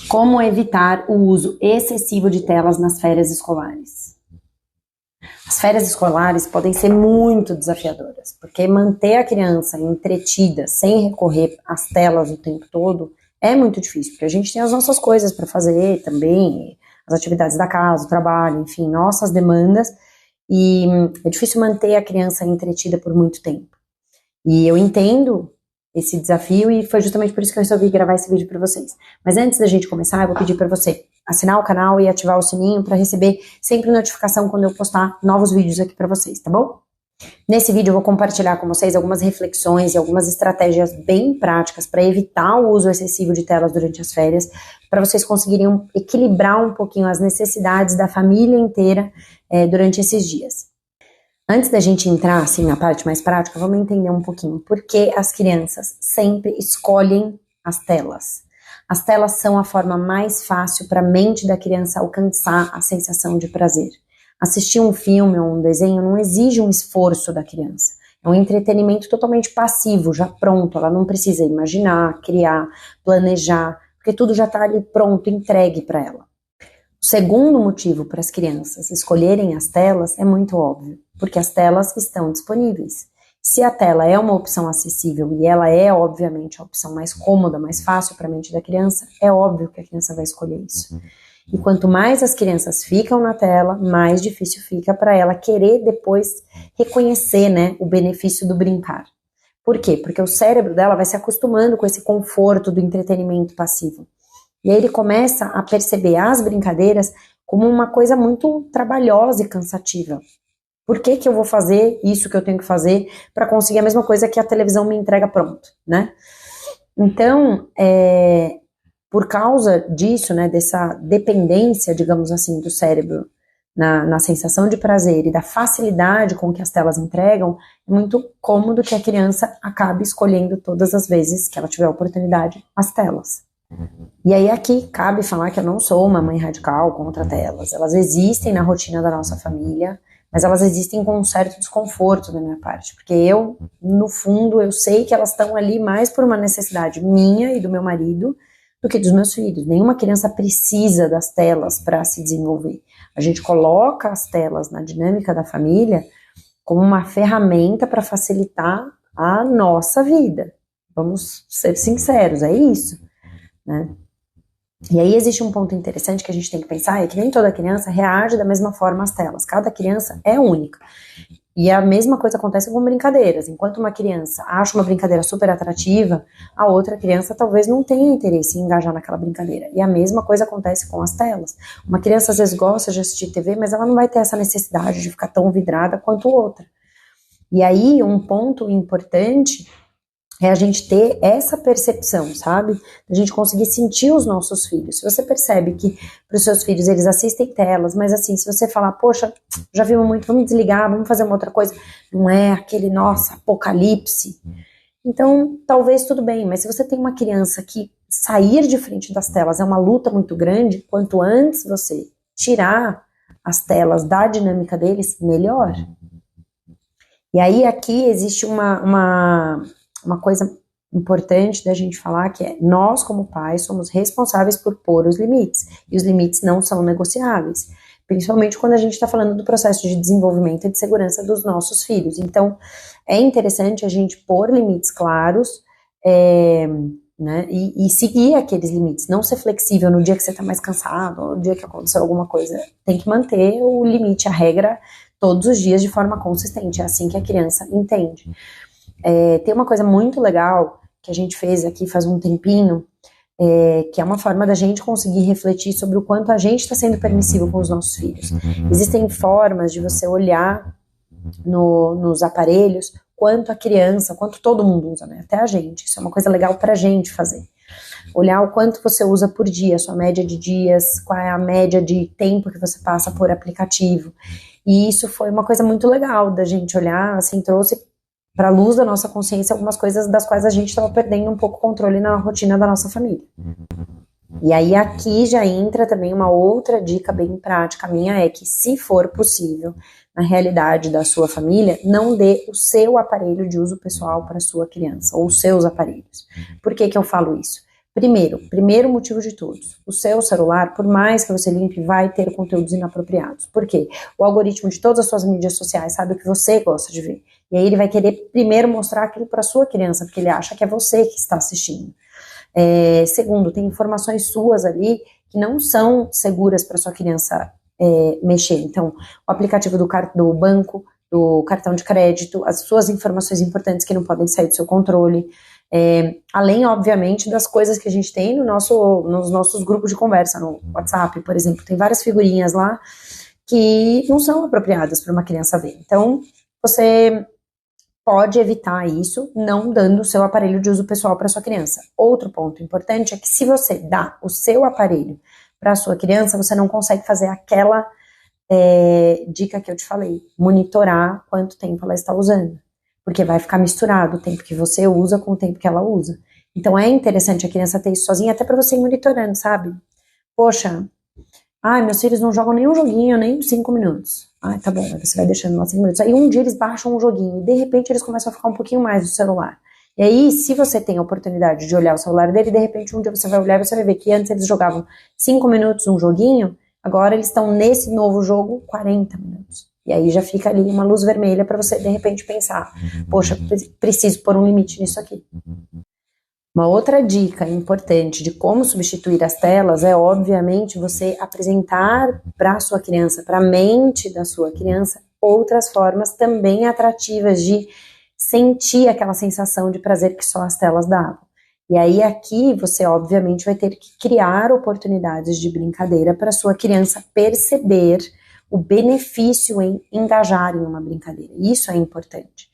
Como evitar o uso excessivo de telas nas férias escolares? As férias escolares podem ser muito desafiadoras, porque manter a criança entretida sem recorrer às telas o tempo todo é muito difícil, porque a gente tem as nossas coisas para fazer também, as atividades da casa, o trabalho, enfim, nossas demandas, e é difícil manter a criança entretida por muito tempo. E eu entendo esse desafio e foi justamente por isso que eu resolvi gravar esse vídeo para vocês. Mas antes da gente começar, eu vou pedir para você assinar o canal e ativar o sininho para receber sempre notificação quando eu postar novos vídeos aqui para vocês, tá bom? Nesse vídeo eu vou compartilhar com vocês algumas reflexões e algumas estratégias bem práticas para evitar o uso excessivo de telas durante as férias, para vocês conseguirem equilibrar um pouquinho as necessidades da família inteira durante esses dias. Antes da gente entrar assim, na parte mais prática, vamos entender um pouquinho por que as crianças sempre escolhem as telas. As telas são a forma mais fácil para a mente da criança alcançar a sensação de prazer. Assistir um filme ou um desenho não exige um esforço da criança. É um entretenimento totalmente passivo, já pronto. Ela não precisa imaginar, criar, planejar, porque tudo já está ali pronto, entregue para ela. O segundo motivo para as crianças escolherem as telas é muito óbvio, porque as telas estão disponíveis. Se a tela é uma opção acessível e ela é, obviamente, a opção mais cômoda, mais fácil para a mente da criança, é óbvio que a criança vai escolher isso. E quanto mais as crianças ficam na tela, mais difícil fica para ela querer depois reconhecer, né, o benefício do brincar. Por quê? Porque o cérebro dela vai se acostumando com esse conforto do entretenimento passivo. E aí ele começa a perceber as brincadeiras como uma coisa muito trabalhosa e cansativa. Por que que eu vou fazer isso que eu tenho que fazer para conseguir a mesma coisa que a televisão me entrega pronto, né? Então, por causa disso, né, dessa dependência, digamos assim, do cérebro na sensação de prazer e da facilidade com que as telas entregam, é muito cômodo que a criança acabe escolhendo todas as vezes que ela tiver a oportunidade as telas. E aí aqui cabe falar que eu não sou uma mãe radical contra telas. Elas existem na rotina da nossa família, mas elas existem com um certo desconforto da minha parte, porque eu, no fundo, eu sei que elas estão ali mais por uma necessidade minha e do meu marido do que dos meus filhos. Nenhuma criança precisa das telas para se desenvolver. A gente coloca as telas na dinâmica da família como uma ferramenta para facilitar a nossa vida. Vamos ser sinceros, é isso, né? E aí existe um ponto interessante que a gente tem que pensar, é que nem toda criança reage da mesma forma às telas, cada criança é única. E a mesma coisa acontece com brincadeiras. Enquanto uma criança acha uma brincadeira super atrativa, a outra criança talvez não tenha interesse em engajar naquela brincadeira. E a mesma coisa acontece com as telas. Uma criança às vezes gosta de assistir TV, mas ela não vai ter essa necessidade de ficar tão vidrada quanto outra. E aí um ponto importante é a gente ter essa percepção, sabe? A gente conseguir sentir os nossos filhos. Se você percebe que para os seus filhos eles assistem telas, mas assim, se você falar, poxa, já vimos muito, vamos desligar, vamos fazer uma outra coisa, não é aquele, nossa, apocalipse. Então, talvez tudo bem, mas se você tem uma criança que sair de frente das telas é uma luta muito grande, quanto antes você tirar as telas da dinâmica deles, melhor. E aí aqui existe uma coisa importante da gente falar, que é nós como pais somos responsáveis por pôr os limites, e os limites não são negociáveis, principalmente quando a gente está falando do processo de desenvolvimento e de segurança dos nossos filhos. Então é interessante a gente pôr limites claros, né, e seguir aqueles limites, não ser flexível no dia que você está mais cansado, ou no dia que aconteceu alguma coisa, tem que manter o limite, a regra, todos os dias de forma consistente, é assim que a criança entende. Tem uma coisa muito legal que a gente fez aqui faz um tempinho, que é uma forma da gente conseguir refletir sobre o quanto a gente está sendo permissivo com os nossos filhos. Existem formas de você olhar nos aparelhos quanto a criança, quanto todo mundo usa, né? Até a gente. Isso é uma coisa legal pra gente fazer. Olhar o quanto você usa por dia, a sua média de dias, qual é a média de tempo que você passa por aplicativo. E isso foi uma coisa muito legal da gente olhar, assim, trouxe para a luz da nossa consciência algumas coisas das quais a gente estava perdendo um pouco o controle na rotina da nossa família. E aí aqui já entra também uma outra dica bem prática minha, é que se for possível, na realidade da sua família, não dê o seu aparelho de uso pessoal para sua criança, ou os seus aparelhos. Por que que eu falo isso? Primeiro motivo de todos, o seu celular, por mais que você limpe, vai ter conteúdos inapropriados. Por quê? O algoritmo de todas as suas mídias sociais sabe o que você gosta de ver. E aí ele vai querer primeiro mostrar aquilo para sua criança, porque ele acha que é você que está assistindo. Segundo, tem informações suas ali que não são seguras para sua criança mexer. Então, o aplicativo do banco, do cartão de crédito, as suas informações importantes que não podem sair do seu controle. Além, obviamente, das coisas que a gente tem nos nossos grupos de conversa, no WhatsApp, por exemplo, tem várias figurinhas lá que não são apropriadas para uma criança ver. Então, você pode evitar isso não dando o seu aparelho de uso pessoal para sua criança. Outro ponto importante é que se você dá o seu aparelho para a sua criança, você não consegue fazer aquela dica que eu te falei, monitorar quanto tempo ela está usando. Porque vai ficar misturado o tempo que você usa com o tempo que ela usa. Então é interessante a criança ter isso sozinha, até para você ir monitorando, sabe? Poxa, meus filhos não jogam nenhum joguinho, nem 5 minutos. Tá bom, aí você vai deixando lá 5 minutos. Aí um dia eles baixam um joguinho, e de repente eles começam a ficar um pouquinho mais no celular. E aí, se você tem a oportunidade de olhar o celular dele, de repente um dia você vai olhar e você vai ver que antes eles jogavam 5 minutos um joguinho, agora eles estão nesse novo jogo 40 minutos. E aí já fica ali uma luz vermelha para você, de repente, pensar, poxa, preciso pôr um limite nisso aqui. Uma outra dica importante de como substituir as telas é, obviamente, você apresentar para a sua criança, para a mente da sua criança, outras formas também atrativas de sentir aquela sensação de prazer que só as telas davam. E aí aqui você, obviamente, vai ter que criar oportunidades de brincadeira para a sua criança perceber o benefício em engajar em uma brincadeira. Isso é importante.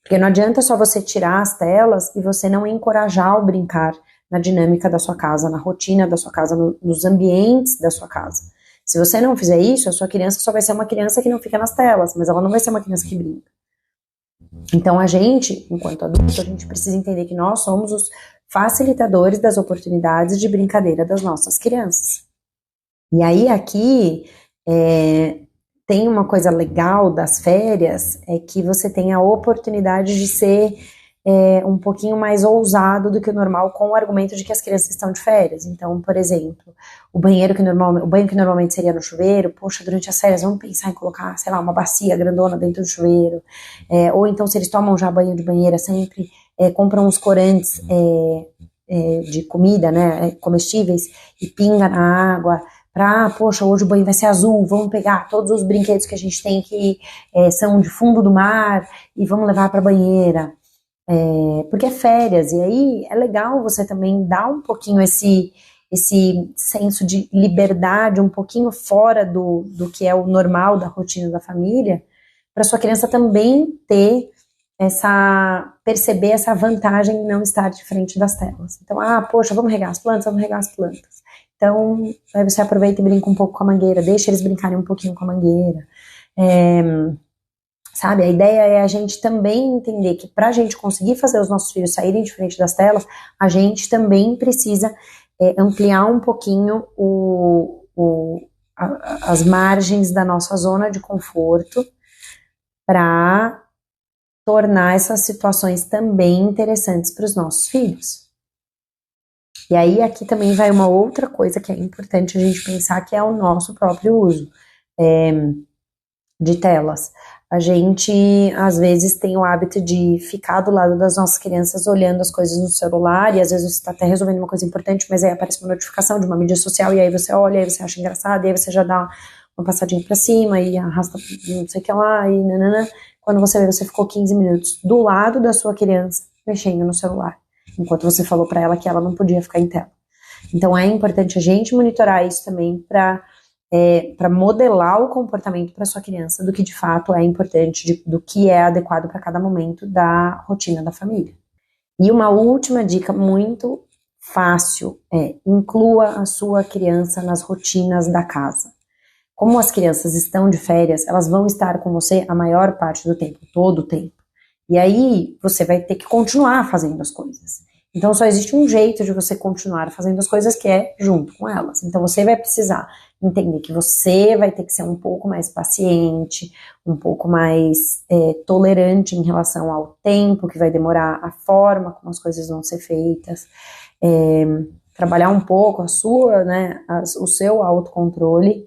Porque não adianta só você tirar as telas e você não encorajar o brincar na dinâmica da sua casa, na rotina da sua casa, nos ambientes da sua casa. Se você não fizer isso, a sua criança só vai ser uma criança que não fica nas telas, mas ela não vai ser uma criança que brinca. Então a gente, enquanto adulto, a gente precisa entender que nós somos os facilitadores das oportunidades de brincadeira das nossas crianças. E aí aqui tem uma coisa legal das férias, é que você tem a oportunidade de ser um pouquinho mais ousado do que o normal, com o argumento de que as crianças estão de férias. Então, por exemplo, o banho que normalmente seria no chuveiro, poxa, durante as férias vamos pensar em colocar, sei lá, uma bacia grandona dentro do chuveiro, ou então se eles tomam já banho de banheira sempre, compram uns corantes de comida, né, comestíveis, e pinga na água, poxa, hoje o banho vai ser azul, vamos pegar todos os brinquedos que a gente tem que são de fundo do mar e vamos levar para a banheira, porque é férias, e aí é legal você também dar um pouquinho esse senso de liberdade, um pouquinho fora do que é o normal da rotina da família, para sua criança também perceber essa vantagem em não estar de frente das telas. Então, poxa, vamos regar as plantas. Então, aí você aproveita e brinca um pouco com a mangueira, deixa eles brincarem um pouquinho com a mangueira. Sabe, a ideia é a gente também entender que para a gente conseguir fazer os nossos filhos saírem de frente das telas, a gente também precisa ampliar um pouquinho as margens da nossa zona de conforto para tornar essas situações também interessantes para os nossos filhos. E aí aqui também vai uma outra coisa que é importante a gente pensar, que é o nosso próprio uso de telas. A gente, às vezes, tem o hábito de ficar do lado das nossas crianças olhando as coisas no celular, e às vezes você está até resolvendo uma coisa importante, mas aí aparece uma notificação de uma mídia social, e aí você olha, aí você acha engraçado, e aí você já dá uma passadinha pra cima, e arrasta não sei o que lá, e nanana. Quando você vê, você ficou 15 minutos do lado da sua criança, mexendo no celular, enquanto você falou para ela que ela não podia ficar em tela. Então é importante a gente monitorar isso também para modelar o comportamento para sua criança do que de fato é importante, do que é adequado para cada momento da rotina da família. E uma última dica muito fácil inclua a sua criança nas rotinas da casa. Como as crianças estão de férias, elas vão estar com você a maior parte do tempo, todo o tempo. E aí você vai ter que continuar fazendo as coisas. Então só existe um jeito de você continuar fazendo as coisas, que é junto com elas. Então você vai precisar entender que você vai ter que ser um pouco mais paciente, um pouco mais tolerante em relação ao tempo que vai demorar, a forma como as coisas vão ser feitas. trabalhar um pouco a sua, né, o seu autocontrole,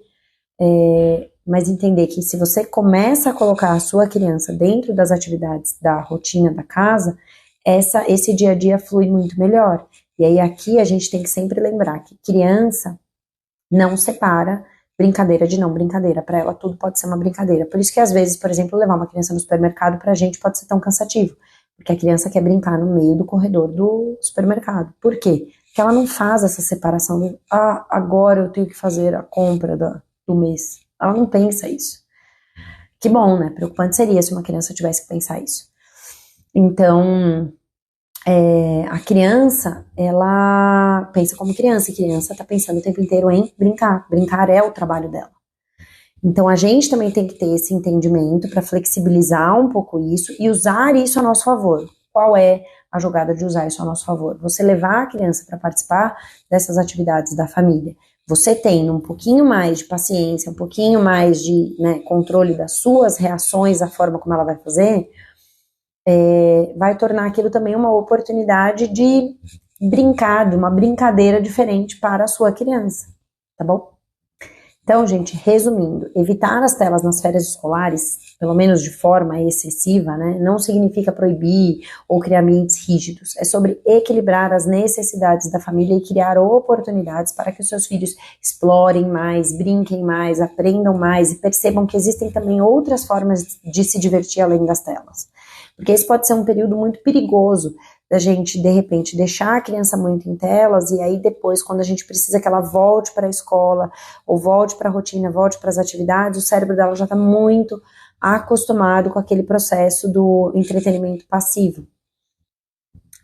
mas entender que se você começa a colocar a sua criança dentro das atividades da rotina da casa, esse dia a dia flui muito melhor. E aí aqui a gente tem que sempre lembrar que criança não separa brincadeira de não brincadeira. Para ela tudo pode ser uma brincadeira. Por isso que às vezes, por exemplo, levar uma criança no supermercado pra gente pode ser tão cansativo. Porque a criança quer brincar no meio do corredor do supermercado. Por quê? Porque ela não faz essa separação de, agora eu tenho que fazer a compra do mês. Ela não pensa isso. Que bom, né? Preocupante seria se uma criança tivesse que pensar isso. Então, a criança, ela pensa como criança, e criança está pensando o tempo inteiro em brincar. Brincar é o trabalho dela. Então, a gente também tem que ter esse entendimento para flexibilizar um pouco isso e usar isso a nosso favor. Qual é a jogada de usar isso a nosso favor? Você levar a criança para participar dessas atividades da família. Você tendo um pouquinho mais de paciência, um pouquinho mais de, né, controle das suas reações, a forma como ela vai fazer, vai tornar aquilo também uma oportunidade de brincar, de uma brincadeira diferente para a sua criança, tá bom? Então, gente, resumindo, evitar as telas nas férias escolares, pelo menos de forma excessiva, né, não significa proibir ou criar ambientes rígidos. É sobre equilibrar as necessidades da família e criar oportunidades para que os seus filhos explorem mais, brinquem mais, aprendam mais e percebam que existem também outras formas de se divertir além das telas. Porque esse pode ser um período muito perigoso da gente, de repente, deixar a criança muito em telas e aí depois, quando a gente precisa que ela volte para a escola ou volte para a rotina, volte para as atividades, o cérebro dela já está muito acostumado com aquele processo do entretenimento passivo,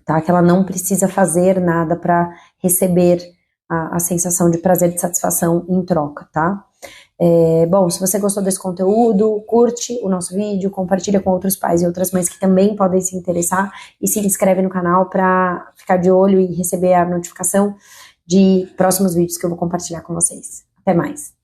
tá? Que ela não precisa fazer nada para receber a sensação de prazer, de satisfação em troca, tá? Bom, se você gostou desse conteúdo, curte o nosso vídeo, compartilha com outros pais e outras mães que também podem se interessar e se inscreve no canal para ficar de olho e receber a notificação de próximos vídeos que eu vou compartilhar com vocês. Até mais!